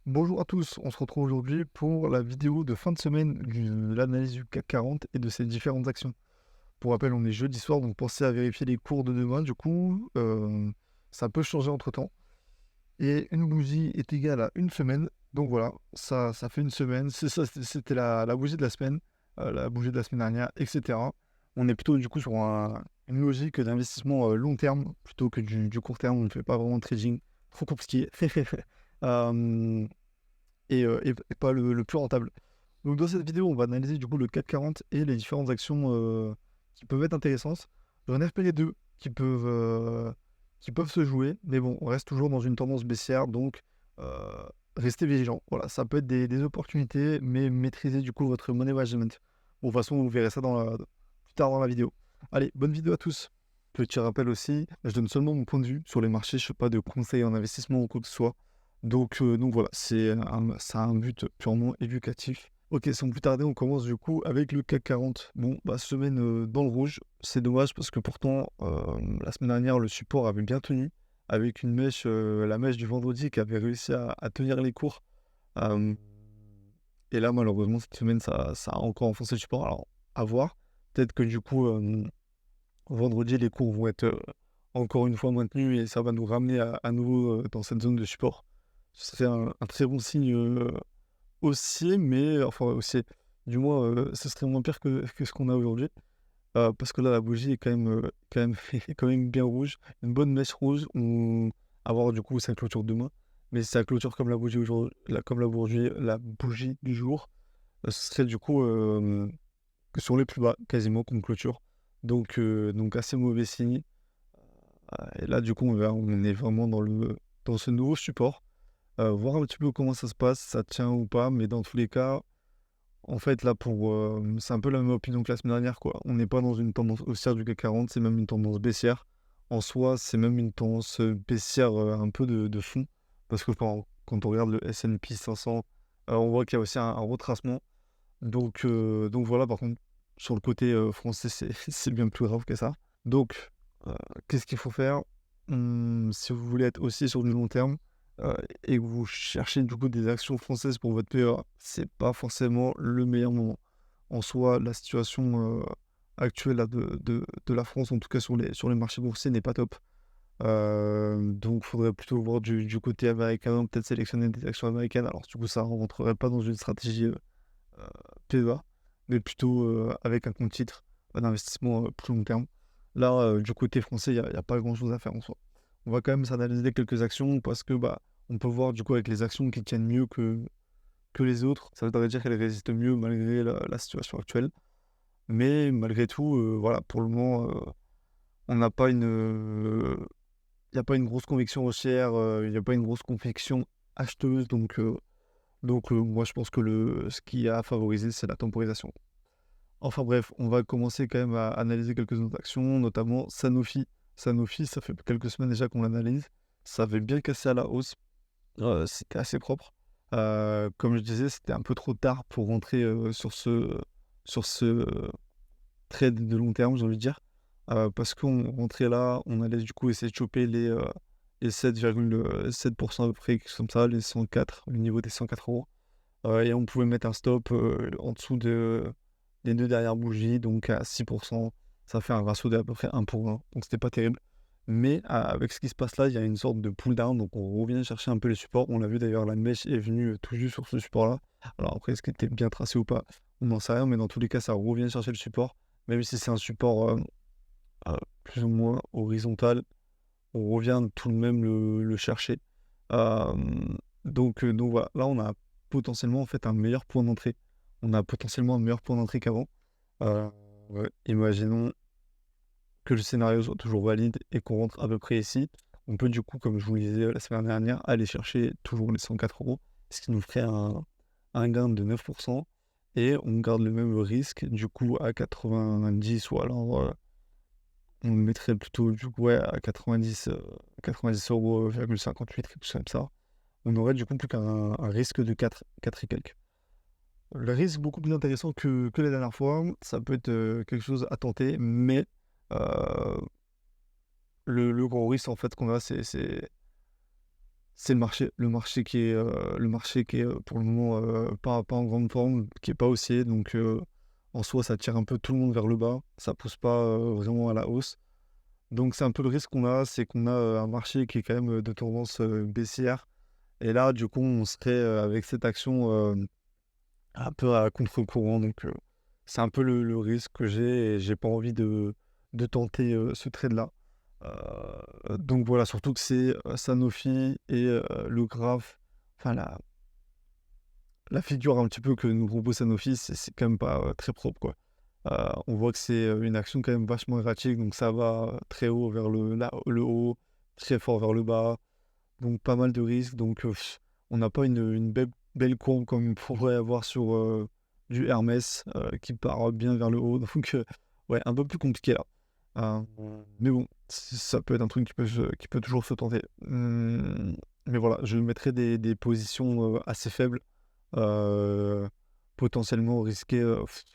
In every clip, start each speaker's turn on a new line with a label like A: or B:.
A: Bonjour à tous, on se retrouve aujourd'hui pour la vidéo de fin de semaine de l'analyse du CAC 40 et de ses différentes actions. Pour rappel, on est jeudi soir, donc pensez à vérifier les cours de demain. Du coup, ça peut changer entre-temps. Et une bougie est égale à une semaine. Donc voilà, ça fait une semaine. C'est ça, c'était la bougie de la semaine, la bougie de la semaine dernière, etc. On est plutôt du coup sur une logique d'investissement long terme plutôt que du court terme. On ne fait pas vraiment de trading. Trop compliqué. Euh, et pas le plus rentable. Donc dans cette vidéo, on va analyser du coup le CAC 40 et les différentes actions qui peuvent être intéressantes. J'en ai repéré deux qui peuvent se jouer, mais bon, on reste toujours dans une tendance baissière, donc restez vigilants. Voilà, ça peut être des opportunités, mais maîtrisez du coup votre money management. Bon, de toute façon, vous verrez ça plus tard dans la vidéo. Allez, bonne vidéo à tous. Petit rappel aussi, je donne seulement mon point de vue sur les marchés, je ne fais pas de conseils en investissement ou quoi que ce soit. Donc voilà, ça a un but purement éducatif. Ok, sans plus tarder, on commence du coup avec le CAC 40. Bon, bah, semaine dans le rouge, c'est dommage parce que pourtant, la semaine dernière, le support avait bien tenu, avec une mèche, la mèche du vendredi qui avait réussi à tenir les cours. Euh, et là, malheureusement, cette semaine, ça a encore enfoncé le support. Alors, à voir. Peut-être que du coup, vendredi, les cours vont être encore une fois maintenus et ça va nous ramener à nouveau dans cette zone de support. Ce serait un très bon signe haussier, mais enfin haussier. Du moins, ce serait moins pire que ce qu'on a aujourd'hui. Parce que là, la bougie est quand même bien rouge. Une bonne mèche rouge. On à voir du coup sa clôture demain. Mais si ça clôture comme la bougie aujourd'hui, la bougie du jour, ce serait du coup que sur les plus bas, quasiment comme clôture. Donc assez mauvais signe. Et là, du coup, on est vraiment dans ce nouveau support. Voir un petit peu comment ça se passe, ça tient ou pas, mais dans tous les cas, en fait, là, c'est un peu la même opinion que la semaine dernière, quoi. On n'est pas dans une tendance haussière du CAC 40, c'est même une tendance baissière. En soi, c'est même une tendance baissière un peu de fond, parce que quand on regarde le S&P 500, on voit qu'il y a aussi un retracement. Donc voilà, par contre, sur le côté français, c'est bien plus grave que ça. Donc, euh, qu'est-ce qu'il faut faire? Si vous voulez être aussi sur du long terme et que vous cherchez du coup des actions françaises pour votre PEA, c'est pas forcément le meilleur moment. En soi, la situation actuelle là, de la France, en tout cas sur les marchés boursiers, n'est pas top. Donc, il faudrait plutôt voir du côté américain, peut-être sélectionner des actions américaines. Alors, du coup, ça ne rentrerait pas dans une stratégie PEA, mais plutôt avec un compte titre d'investissement plus long terme. Là, du côté français, il y a pas grand-chose à faire en soi. On va quand même s'analyser quelques actions parce que bah, on peut voir du coup avec les actions qui tiennent mieux que les autres. Ça voudrait dire qu'elles résistent mieux malgré la situation actuelle. Mais malgré tout, voilà, pour le moment, on n'a pas il n'y a pas une grosse conviction haussière, il n'y a pas une grosse conviction acheteuse. Donc moi, je pense que ce qui a favorisé, c'est la temporisation. Enfin bref, on va commencer quand même à analyser quelques autres actions, notamment Sanofi. Sanofi, ça fait quelques semaines déjà qu'on l'analyse. Ça avait bien cassé à la hausse. C'était assez propre. Comme je disais, c'était un peu trop tard pour rentrer sur ce trade de long terme, j'ai envie de dire. Parce qu'on rentrait là, on allait du coup essayer de choper les 7,7% à peu près, quelque chose comme ça, les 104, le niveau des 104 euros. Et on pouvait mettre un stop en dessous des deux dernières bougies, donc à 6%. Ça fait un ratio d'à peu près 1 pour 1, donc c'était pas terrible. Mais avec ce qui se passe là, il y a une sorte de pull down, donc on revient chercher un peu les supports. On l'a vu d'ailleurs, la mèche est venue tout juste sur ce support-là. Alors après, est-ce qu'il était bien tracé ou pas? On n'en sait rien, mais dans tous les cas, ça revient chercher le support. Même si c'est un support euh, plus ou moins horizontal, on revient tout de même le chercher. Euh, donc voilà, là on a potentiellement en fait un meilleur point d'entrée. On a potentiellement un meilleur point d'entrée qu'avant. Euh, ouais, imaginons que le scénario soit toujours valide et qu'on rentre à peu près ici. On peut du coup, comme je vous le disais la semaine dernière, aller chercher toujours les 104 euros, ce qui nous ferait un gain de 9%. Et on garde le même risque du coup à 90, ou alors on le mettrait plutôt du coup ouais, à 90 euros, 58, quelque chose comme ça. On aurait du coup plus qu'un risque de 4 et quelques. Le risque beaucoup plus intéressant que la dernière fois, ça peut être quelque chose à tenter, mais euh, le gros risque en fait qu'on a, c'est le marché qui est, pour le moment, pas en grande forme, qui est pas haussier donc en soi, ça tire un peu tout le monde vers le bas. Ça pousse pas, vraiment à la hausse. Donc c'est un peu le risque qu'on a, c'est qu'on a, un marché qui est quand même, de tendance, baissière et là, du coup, on serait, avec cette action, un peu à contre-courant donc c'est un peu le risque que j'ai et j'ai pas envie de tenter, ce trade-là. Donc voilà, surtout que c'est, Sanofi et le graphe, enfin la figure un petit peu que nous propose Sanofi, c'est quand même pas, très propre, quoi. On voit que c'est, une action quand même vachement erratique, donc ça va, très haut vers le haut, très fort vers le bas, donc pas mal de risques. Donc on n'a pas une belle courbe comme on pourrait avoir sur, du Hermès, qui part bien vers le haut. Donc ouais, un peu plus compliqué là. Mais bon, ça peut être un truc qui peut toujours se tenter. Mais voilà, je mettrais des positions, assez faibles, heu, potentiellement risquer,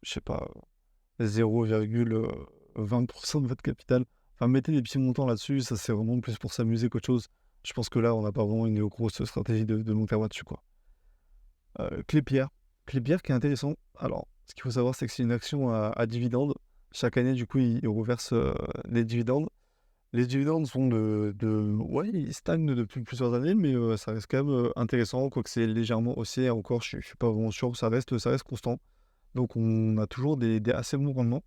A: je sais pas, 0,20 de votre capital. Enfin, mettez des petits montants là-dessus, ça c'est vraiment plus pour s'amuser qu'autre chose. Je pense que là, on n'a pas vraiment une grosse stratégie de long terme là-dessus, quoi. Clépierre. Clépierre qui est intéressant. Alors, ce qu'il faut savoir, c'est que c'est une action à dividendes. Chaque année, du coup, ils reversent, des dividendes. Les dividendes sont ouais, ils stagnent depuis plusieurs années, mais ça reste quand même, intéressant, quoique c'est légèrement haussier. Encore, je suis pas vraiment sûr, ça reste constant. Donc on a toujours des assez bons rendements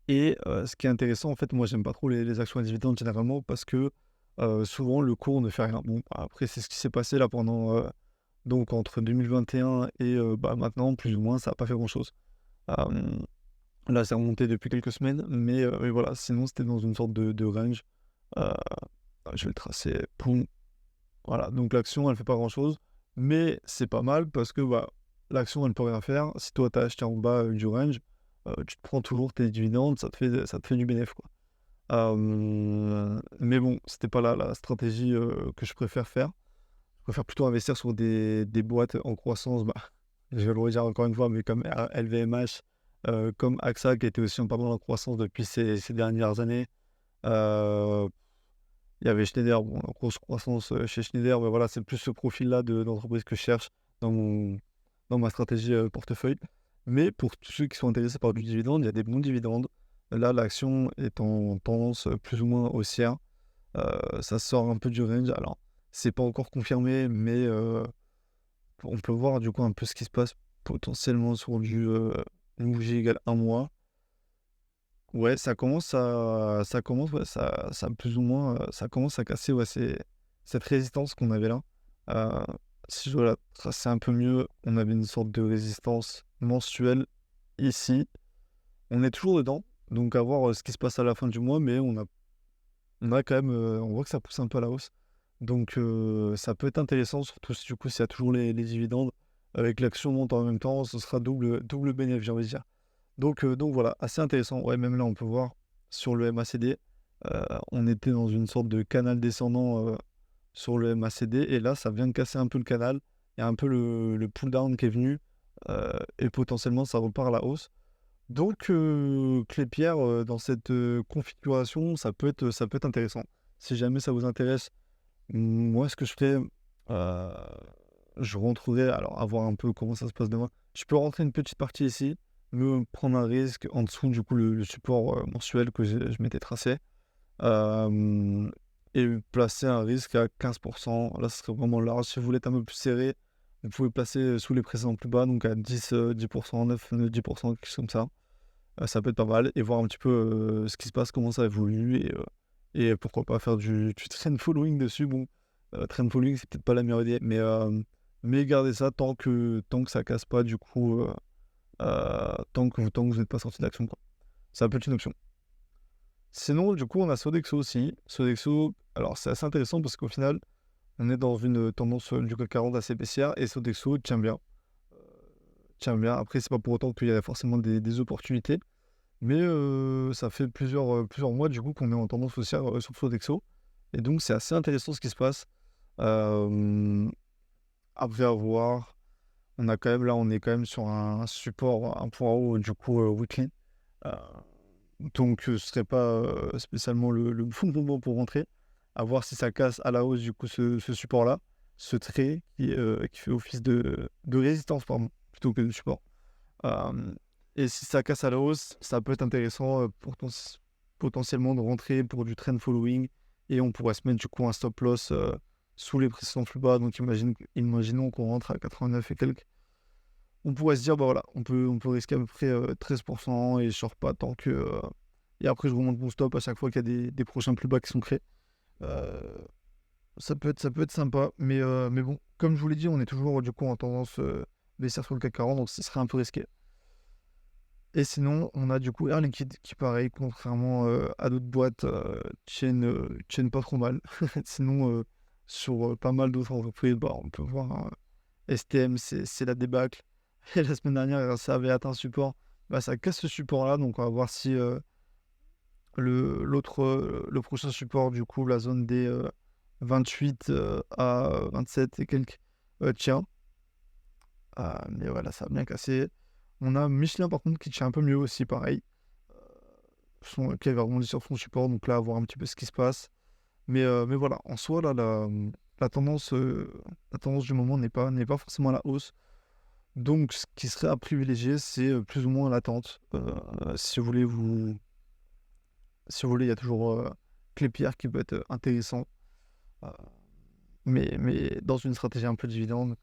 A: et ce qui est intéressant, en fait, moi, j'aime pas trop les actions à dividendes généralement parce que, souvent le cours ne fait rien. Bon, après, c'est ce qui s'est passé là pendant, donc entre 2021 et bah, maintenant, plus ou moins, ça a pas fait grand-chose. Hem, Là, c'est remonté depuis quelques semaines, mais voilà, sinon c'était dans une sorte de range. Heu, je vais le tracer, poum, voilà, donc l'action, elle fait pas grand-chose, mais c'est pas mal parce que, bah, l'action, elle peut rien faire. Si toi, tu as acheté en bas, du range, tu te prends toujours tes dividendes, ça te fait du bénéf, quoi. Mais bon, c'était pas la stratégie, que je préfère faire. Je préfère plutôt investir sur des boîtes en croissance, bah, je vais le redire encore une fois, mais comme LVMH, comme AXA qui était aussi en pas mal en croissance depuis ces dernières années. Heu, il y avait Schneider, bon, en grosse croissance, chez Schneider, mais voilà, c'est plus ce profil-là d'entreprise que je cherche dans ma stratégie, portefeuille. Mais pour tous ceux qui sont intéressés par du dividende, il y a des bons dividendes. Là, l'action est en tendance, plus ou moins haussière. Ça sort un peu du range. Alors, c'est pas encore confirmé, mais on peut voir du coup un peu ce qui se passe potentiellement sur une bougie égale un mois. Ouais, ouais, ça plus ou moins, ça commence à casser, ouais, cette résistance qu'on avait là. Heu, Si je dois la tracer un peu mieux, on avait une sorte de résistance mensuelle ici. On est toujours dedans, donc à voir, ce qui se passe à la fin du mois, mais on a quand même, on voit que ça pousse un peu à la hausse. Donc ça peut être intéressant, surtout si du coup, s'il y a toujours les dividendes, avec l'action monte en même temps, ce sera double bénéf, j'ai envie de dire. Donc voilà, assez intéressant. Ouais, même là, on peut voir sur le MACD, on était dans une sorte de canal descendant, sur le MACD et là, ça vient de casser un peu le canal. Il y a un peu le pull down qui est venu, et potentiellement ça repart à la hausse. Donc Clépierre, dans cette, configuration, ça peut être intéressant. Si jamais ça vous intéresse, moi, ce que je ferais, je rentrerai alors à voir un peu comment ça se passe demain. Je peux rentrer une petite partie ici, me prendre un risque en dessous, du coup, le support, mensuel que je m'étais tracé, hem et placer un risque à 15. Là, ce serait vraiment large. Si vous voulez être un peu plus serré, vous pouvez placer, sous les précédents plus bas, donc à 10%, 9, 10%, quelque chose comme ça. Ça peut être pas mal et voir un petit peu, ce qui se passe, comment ça évolue et pourquoi pas faire du trend following dessus. Bon, trend following, c'est peut-être pas la meilleure idée, mais gardez ça tant que ça casse pas du coup, tant que vous n'êtes pas sorti de l'action, quoi. Ça peut être une option. Sinon, du coup, on a Sodexo aussi. Sodexo, alors c'est assez intéressant parce qu'au final, on est dans une tendance, du CAC 40 assez baissière et Sodexo tient bien, tient bien. Après, c'est pas pour autant qu'il y a forcément des opportunités. Mais ça fait plusieurs mois du coup qu'on est en tendance haussière, sur Sodexo et donc c'est assez intéressant ce qui se passe. Hem, Après avoir, on est quand même sur un support, un point haut du coup, weekly. Heu, donc ce serait pas, spécialement le bon moment pour rentrer. À voir si ça casse à la hausse du coup ce support-là, ce trait qui fait office de résistance pardon, plutôt que de support. Hem et si ça casse à la hausse, ça peut être intéressant, potentiellement de rentrer pour du trend following et on pourrait se mettre du coup un stop loss, sous les précédents plus bas. Donc imaginons qu'on rentre à 89 et quelques. On pourrait se dire: «Bah, voilà, on peut risquer à peu près, 13 et je sors pas tant que, et après je remonte mon stop à chaque fois qu'il y a des prochains plus bas qui sont créés». Heu, ça peut être sympa, mais bon, comme je vous l'ai dit, on est toujours du coup en tendance, baissière sur le CAC 40, donc ce serait un peu risqué. Et sinon, on a du coup Air Liquide qui pareil, contrairement, à d'autres boîtes, tiennent pas trop mal. Sinon, sur, pas mal d'autres entreprises, bah, on peut voir, hein, STM, c'est la débâcle. Et la semaine dernière, ça avait atteint un support, bah, ça casse ce support-là, donc on va voir si, le prochain support du coup, la zone des, 28, à 27 et quelques, tient. Mais voilà, ça a bien cassé. On a Michelin par contre qui tient un peu mieux aussi pareil, qui avait rebondi sur son support, donc là à voir un petit peu ce qui se passe. Mais voilà, en soi là la tendance du moment n'est pas forcément à la hausse. Donc ce qui serait à privilégier, c'est, plus ou moins l'attente. Si vous voulez il y a toujours, Klépierre qui peut être, intéressant, heu, mais dans une stratégie un peu dividende.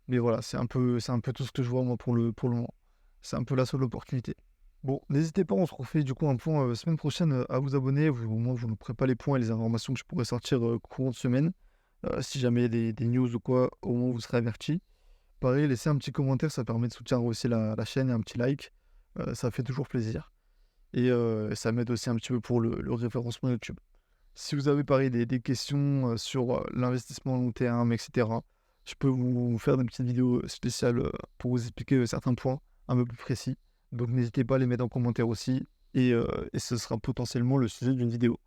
A: Mais voilà, c'est un peu tout ce que je vois moi pour le moment. C'est un peu la seule opportunité. Bon, n'hésitez pas, on se refait du coup un point, semaine prochaine, à vous abonner. Au moins vous ne prendrez pas les points et les informations que je pourrais sortir, courant de semaine. Si jamais il y a des news ou quoi, au moins vous serez avertis. Pareil, laissez un petit commentaire, ça permet de soutenir aussi la chaîne et un petit like. Ça fait toujours plaisir et ça m'aide aussi un petit peu pour le référencement YouTube. Si vous avez pareil des questions, sur, l'investissement à long terme et cetera, je peux vous faire des petites vidéos, spéciales, pour vous expliquer, certains points un peu plus précis. Donc n'hésitez pas à les mettre en commentaire aussi et ce sera potentiellement le sujet d'une vidéo.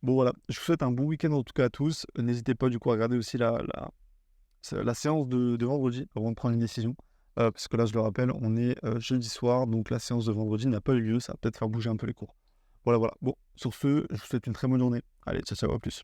A: Bon voilà, je vous souhaite un bon week-end en tout cas à tous. N'hésitez pas du coup à regarder aussi la séance de vendredi avant de prendre une décision. Parce que là, je le rappelle, on est, jeudi soir, donc la séance de vendredi n'a pas eu lieu. Ça va peut-être faire bouger un peu les cours. Voilà, voilà. Bon, sur ce, je vous souhaite une très bonne journée. Allez, ciao, ciao, à plus.